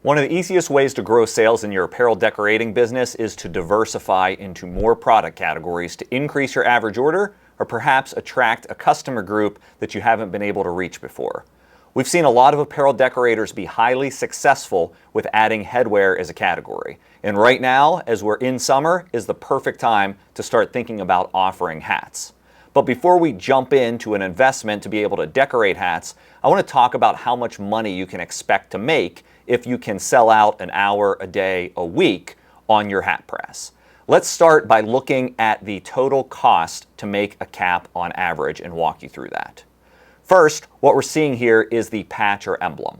One of the easiest ways to grow sales in your apparel decorating business is to diversify into more product categories to increase your average order or perhaps attract a customer group that you haven't been able to reach before. We've seen a lot of apparel decorators be highly successful with adding headwear as a category. And right now, as we're in summer, is the perfect time to start thinking about offering hats. But before we jump into an investment to be able to decorate hats, I want to talk about how much money you can expect to make if you can sell out an hour a day a week on your hat press. Let's start by looking at the total cost to make a cap on average and walk you through that. First, what we're seeing here is the patch or emblem.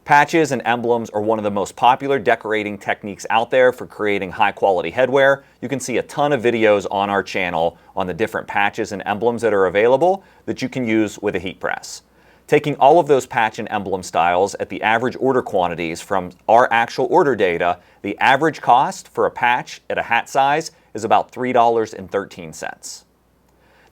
Patches and emblems are one of the most popular decorating techniques out there for creating high quality headwear. You can see a ton of videos on our channel on the different patches and emblems that are available that you can use with a heat press. Taking all of those patch and emblem styles at the average order quantities from our actual order data, the average cost for a patch at a hat size is about $3.13.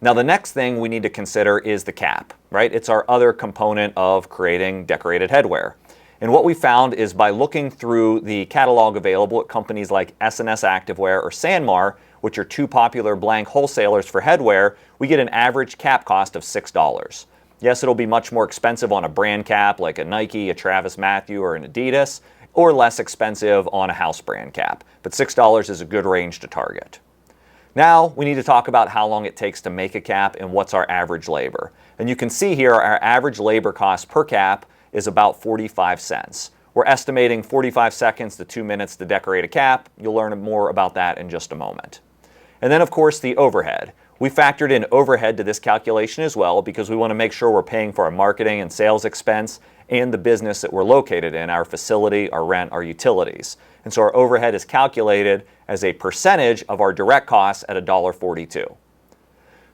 Now the next thing we need to consider is the cap, right? It's our other component of creating decorated headwear. And what we found is by looking through the catalog available at companies like S&S Activewear or Sanmar, which are two popular blank wholesalers for headwear, we get an average cap cost of $6. Yes, it'll be much more expensive on a brand cap like a Nike, a Travis Mathew, or an Adidas, or less expensive on a house brand cap. But $6 is a good range to target. Now, we need to talk about how long it takes to make a cap and what's our average labor. And you can see here our average labor cost per cap is about 45 cents. We're estimating 45 seconds to 2 minutes to decorate a cap. You'll learn more about that in just a moment. And then, of course, the overhead. We factored in overhead to this calculation as well because we want to make sure we're paying for our marketing and sales expense and the business that we're located in, our facility, our rent, our utilities. And so our overhead is calculated as a percentage of our direct costs at $1.42.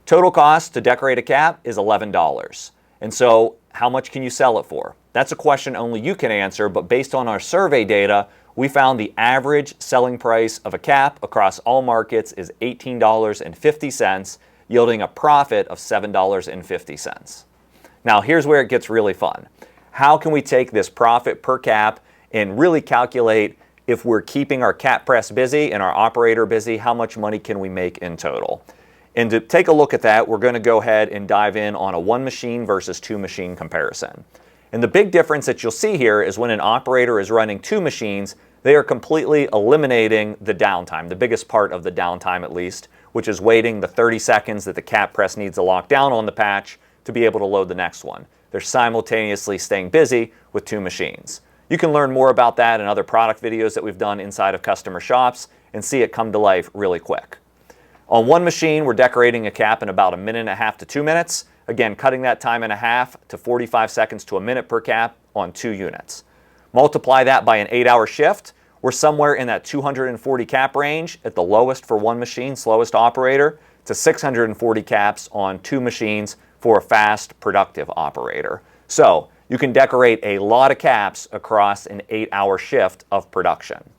Total cost to decorate a cap is $11. And so how much can you sell it for? That's a question only you can answer, but based on our survey data, we found the average selling price of a cap across all markets is $18.50, yielding a profit of $7.50. Now here's where it gets really fun. How can we take this profit per cap and really calculate if we're keeping our cap press busy and our operator busy, how much money can we make in total? And to take a look at that, we're going to go ahead and dive in on a 1 machine versus 2 machine comparison. And the big difference that you'll see here is when an operator is running 2 machines, they are completely eliminating the downtime, the biggest part of the downtime at least, which is waiting the 30 seconds that the cap press needs to lock down on the patch to be able to load the next one. They're simultaneously staying busy with 2 machines. You can learn more about that in other product videos that we've done inside of customer shops and see it come to life really quick. On 1 machine, we're decorating a cap in about 1.5 to 2 minutes. Again, cutting that time in half to 45 seconds to a minute per cap on 2 units. Multiply that by an 8-hour shift. We're somewhere in that 240 cap range at the lowest for 1 machine, slowest operator, to 640 caps on 2 machines for a fast, productive operator. So you can decorate a lot of caps across an 8-hour shift of production.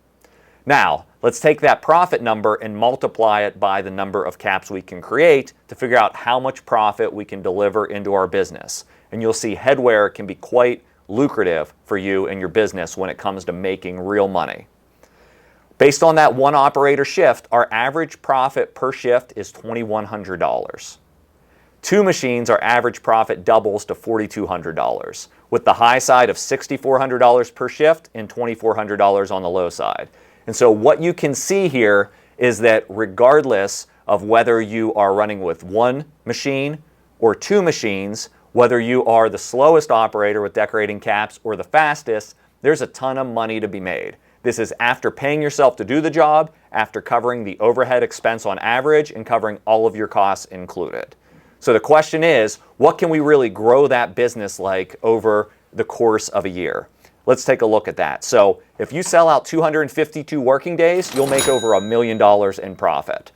Now, let's take that profit number and multiply it by the number of caps we can create to figure out how much profit we can deliver into our business. And you'll see headwear can be quite lucrative for you and your business when it comes to making real money. Based on that 1 operator shift, our average profit per shift is $2,100. 2 machines, our average profit doubles to $4,200, with the high side of $6,400 per shift and $2,400 on the low side. And so what you can see here is that regardless of whether you are running with 1 machine or 2 machines, whether you are the slowest operator with decorating caps or the fastest, there's a ton of money to be made. This is after paying yourself to do the job, after covering the overhead expense on average, and covering all of your costs included. So the question is, what can we really grow that business like over the course of a year? Let's take a look at that. So if you sell out 252 working days, you'll make over $1 million in profit.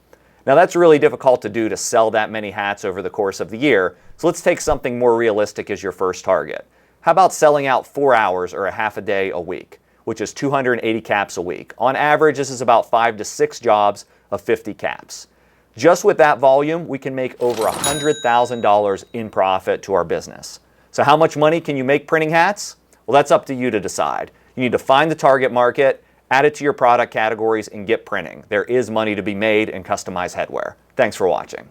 Now that's really difficult to do, to sell that many hats over the course of the year. So let's take something more realistic as your first target. How about selling out 4 hours or a half a day a week, which is 280 caps a week. On average, this is about 5 to 6 jobs of 50 caps. Just with that volume, we can make over $100,000 in profit to our business. So how much money can you make printing hats? Well, that's up to you to decide. You need to find the target market, add it to your product categories, and get printing. There is money to be made in customized headwear. Thanks for watching.